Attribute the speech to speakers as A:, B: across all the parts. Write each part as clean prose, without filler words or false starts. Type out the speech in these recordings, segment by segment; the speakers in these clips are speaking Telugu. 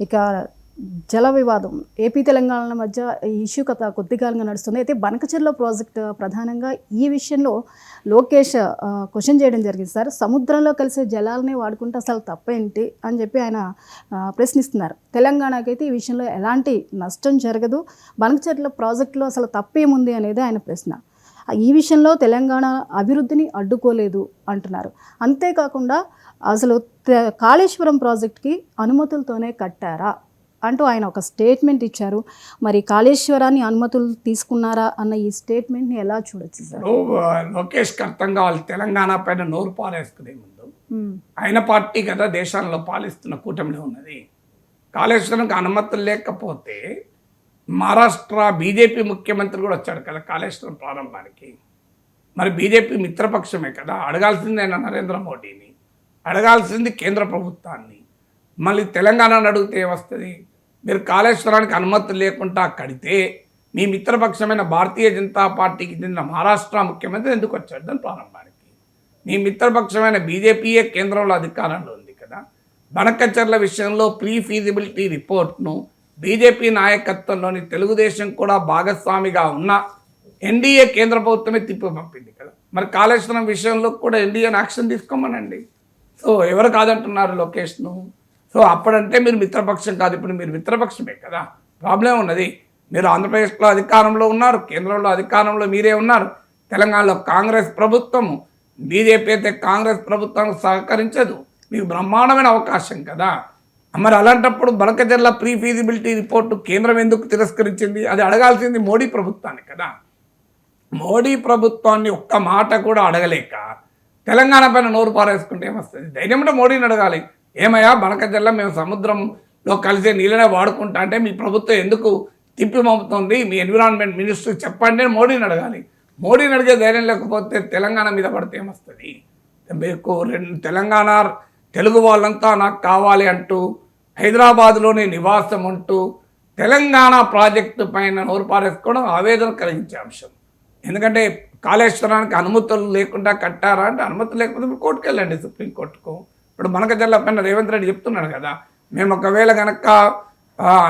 A: ఇక జల వివాదం ఏపీ తెలంగాణల మధ్య ఈ ఇష్యూ కథ కొద్దికాలంగా నడుస్తుంది. అయితే బనకచెర్ల ప్రాజెక్టు ప్రధానంగా ఈ విషయంలో లోకేష్ క్వశ్చన్ చేయడం జరిగింది. సార్, సముద్రంలో కలిసే జలాలనే వాడుకుంటే అసలు తప్పేంటి అని చెప్పి ఆయన ప్రశ్నిస్తున్నారు. తెలంగాణకైతే ఈ విషయంలో ఎలాంటి నష్టం జరగదు, బనకచెర్ల ప్రాజెక్టులో అసలు తప్పేముంది అనేది ఆయన ప్రశ్న. ఈ విషయంలో తెలంగాణ అభివృద్ధిని అడ్డుకోలేదు అంటున్నారు. అంతేకాకుండా అసలు కాళేశ్వరం ప్రాజెక్టుకి అనుమతులతోనే కట్టారా అంటూ ఆయన ఒక స్టేట్మెంట్ ఇచ్చారు. మరి కాళేశ్వరాన్ని అనుమతులు తీసుకున్నారా అన్న ఈ స్టేట్మెంట్ని ఎలా చూడొచ్చు సార్?
B: లోకేష్కి అర్థం కావాలి, తెలంగాణ పైన నోరు పారేసుకునే ముందు ఆయన పార్టీ కదా దేశంలో పాలిస్తున్న కూటమిలో ఉన్నది. కాళేశ్వరంకి అనుమతులు లేకపోతే మహారాష్ట్ర బీజేపీ ముఖ్యమంత్రి కూడా వచ్చాడు కదా కాళేశ్వరం ప్రారంభానికి. మరి బీజేపీ మిత్రపక్షమే కదా, అడగాల్సింది ఆయన నరేంద్ర మోడీని, అడగాల్సింది కేంద్ర ప్రభుత్వాన్ని. మళ్ళీ తెలంగాణను అడిగితే వస్తుంది, మీరు కాళేశ్వరానికి అనుమతులు లేకుండా కడితే మీ మిత్రపక్షమైన భారతీయ జనతా పార్టీకి చెందిన మహారాష్ట్ర ముఖ్యమంత్రి ఎందుకు వచ్చాడు దాని ప్రారంభానికి? మీ మిత్రపక్షమైన బీజేపీయే కేంద్రంలో అధికారంలో ఉంది కదా. బనకచెర్ల విషయంలో ప్రీ ఫీజిబిలిటీ రిపోర్ట్ను బీజేపీ నాయకత్వంలోని తెలుగుదేశం కూడా భాగస్వామిగా ఉన్న ఎన్డీఏ కేంద్ర ప్రభుత్వమే తిప్పి పంపింది కదా. మరి కాళేశ్వరం విషయంలో కూడా ఎన్డీఏని యాక్షన్ తీసుకోమనండి. సో ఎవరు కాదంటున్నారు లోకేష్ను? సో అప్పుడంటే మీరు మిత్రపక్షం కాదు, ఇప్పుడు మీరు మిత్రపక్షమే కదా. ప్రాబ్లం ఉన్నది, మీరు ఆంధ్రప్రదేశ్లో అధికారంలో ఉన్నారు, కేంద్రంలో అధికారంలో మీరే ఉన్నారు. తెలంగాణలో కాంగ్రెస్ ప్రభుత్వము, బీజేపీ అయితే కాంగ్రెస్ ప్రభుత్వానికి సహకరించదు. మీకు బ్రహ్మాండమైన అవకాశం కదా. మరి అలాంటప్పుడు బనకచెర్ల ప్రీ ఫీజిబిలిటీ రిపోర్టు కేంద్రం ఎందుకు తిరస్కరించింది? అది అడగాల్సింది మోడీ ప్రభుత్వాన్ని కదా. మోడీ ప్రభుత్వాన్ని ఒక్క మాట కూడా అడగలేక తెలంగాణ పైన నోరు పారేసుకుంటే ఏమొస్తుంది? ధైర్యం అంటే మోడీని అడగాలి. ఏమయ్యా బనకచెర్ల మేము సముద్రంలో కలిసే నీళ్ళనే వాడుకుంటా అంటే మీ ప్రభుత్వం ఎందుకు తిప్పి పంపుతుంది, మీ ఎన్విరాన్మెంట్ మినిస్టర్ చెప్పండి అని మోడీని అడగాలి. మోడీని అడిగే ధైర్యం లేకపోతే తెలంగాణ మీద పడితే ఏమొస్తుంది? మీకు తెలంగాణ తెలుగు వాళ్ళంతా నాకు కావాలి అంటూ హైదరాబాద్లోనే నివాసం ఉంటూ తెలంగాణ ప్రాజెక్టు పైన నోరు పారేసుకోవడం ఆవేదన కలిగించే అంశం. ఎందుకంటే కాళేశ్వరానికి అనుమతులు లేకుండా కట్టారా అంటే, అనుమతులు లేకపోతే మీరు కోర్టుకు వెళ్ళండి, సుప్రీంకోర్టుకు. ఇప్పుడు బనకచెర్ల పైన రేవంత్ రెడ్డి చెప్తున్నాడు కదా, మేము ఒకవేళ కనుక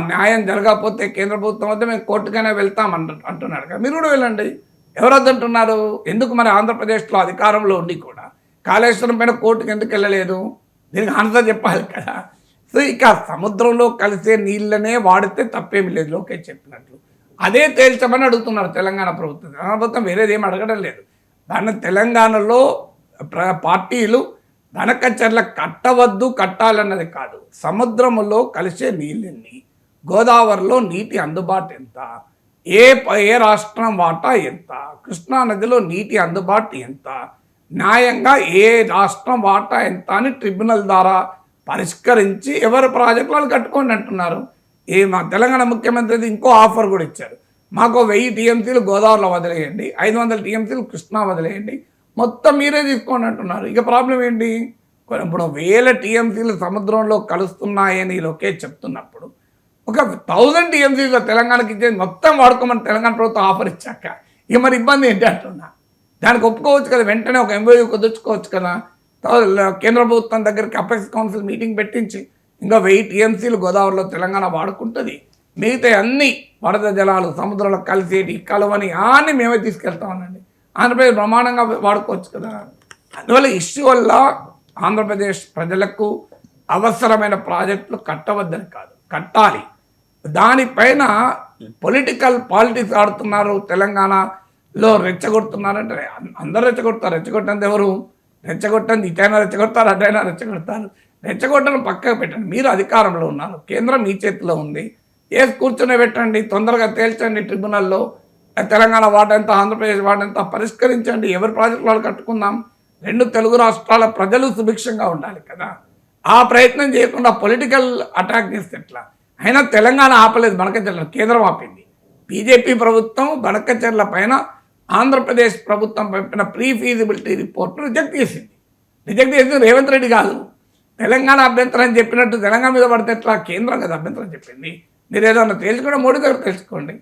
B: న్యాయం జరగకపోతే కేంద్ర ప్రభుత్వం వద్ద మేము కోర్టుకైనా వెళ్తాం అంటున్నాడు కదా. మీరు కూడా వెళ్ళండి. ఎవరు వద్దంటున్నారు? ఎందుకు మరి ఆంధ్రప్రదేశ్లో అధికారంలో ఉండి కూడా కాళేశ్వరం పైన కోర్టుకు ఎందుకు వెళ్ళలేదు? దీనికి ఆన్సర్ చెప్పాలి కదా. సో ఇక సముద్రంలో కలిసే నీళ్ళనే వాడితే తప్పేమి లేదు, లోకేష్ చెప్పినట్లు. అదే తేల్చమని అడుగుతున్నారు తెలంగాణ ప్రభుత్వం. తెలంగాణ ప్రభుత్వం వేరేది ఏమి అడగడం లేదు. దాన్ని తెలంగాణలో పార్టీలు బనకచెర్ల కట్టవద్దు కట్టాలన్నది కాదు, సముద్రంలో కలిసే నీళ్ళని, గోదావరిలో నీటి అందుబాటు ఎంత, ఏ రాష్ట్రం వాటా ఎంత, కృష్ణానదిలో నీటి అందుబాటు ఎంత, న్యాయంగా ఏ రాష్ట్రం వాటా ఎంత అని ట్రిబ్యునల్ ద్వారా పరిష్కరించి ఎవరి ప్రాజెక్టులు వాళ్ళు కట్టుకోండి అంటున్నారు. మా తెలంగాణ ముఖ్యమంత్రి ఇంకో ఆఫర్ కూడా ఇచ్చారు, మాకు 1000 టీఎంసీలు గోదావరిలో వదిలేయండి, 500 టీఎంసీలు కృష్ణా వదిలేయండి, మొత్తం మీరే తీసుకోండి అంటున్నారు. ఇక ప్రాబ్లం ఏంటి? ఇప్పుడు 1000 టీఎంసీలు సముద్రంలో కలుస్తున్నాయని లోకేష్ చెప్తున్నప్పుడు ఒక 1000 టీఎంసీలో తెలంగాణకి ఇచ్చేది మొత్తం వాడుకోమని తెలంగాణ ప్రభుత్వం ఆఫర్ ఇచ్చాక ఇక మరి ఇబ్బంది ఏంటి అంటున్నా. దానికి ఒప్పుకోవచ్చు కదా, వెంటనే ఒక ఎంఓయూ కుదుర్చుకోవచ్చు కదా. కేంద్ర ప్రభుత్వం దగ్గరికి అపెక్స్ కౌన్సిల్ మీటింగ్ పెట్టించి ఇంకా 1000 టీఎంసీలు గోదావరిలో తెలంగాణ వాడుకుంటుంది, మిగతా అన్ని వరద జలాలు సముద్రంలో కలిసేటి కలవని అన్నీ మేమే తీసుకెళ్తామనండి. ఆంధ్రప్రదేశ్ బ్రహ్మాండంగా వాడుకోవచ్చు కదా. అందువల్ల ఇష్యూ వల్ల ఆంధ్రప్రదేశ్ ప్రజలకు అవసరమైన ప్రాజెక్టులు కట్టవద్దని కాదు, కట్టాలి. దానిపైన పాలిటిక్స్ ఆడుతున్నారు, తెలంగాణలో రెచ్చగొడుతున్నారంటే అందరూ రెచ్చగొడతారు. రెచ్చగొట్టంది ఎవరు? రెచ్చగొట్టండి ఇటైనా రెచ్చగొడతారు, అటైనా రెచ్చగొడతారు. రెచ్చగొట్టడం పక్కకు పెట్టండి. మీరు అధికారంలో ఉన్నారు, కేంద్రం మీ చేతిలో ఉంది, కూర్చొని పెట్టండి, తొందరగా తేల్చండి ట్రిబ్యునల్లో. తెలంగాణ వాటంత ఆంధ్రప్రదేశ్ వాటంత పరిష్కరించండి, ఎవరి ప్రాజెక్టులు వాళ్ళు కట్టుకుందాం. 2 తెలుగు రాష్ట్రాల ప్రజలు సుభిక్షంగా ఉండాలి కదా. ఆ ప్రయత్నం చేయకుండా పొలిటికల్ అటాక్ చేస్తే ఎట్లా? అయినా తెలంగాణ ఆపలేదు, బనకచెర్ల కేంద్రం ఆపింది. బీజేపీ ప్రభుత్వం బనకచెర్ల పైన ఆంధ్రప్రదేశ్ ప్రభుత్వం పంపిన ప్రీ ఫీజిబిలిటీ రిపోర్ట్ను రిజెక్ట్ చేసింది రేవంత్ రెడ్డి కాదు. తెలంగాణ అభ్యంతరం చెప్పినట్టు తెలంగాణ మీద పడితే ఎట్లా? కేంద్రం కదా అభ్యంతరం చెప్పింది. మీరు ఏదన్నా తేల్చుకోవడం మోడీ దగ్గర తెలుసుకోండి.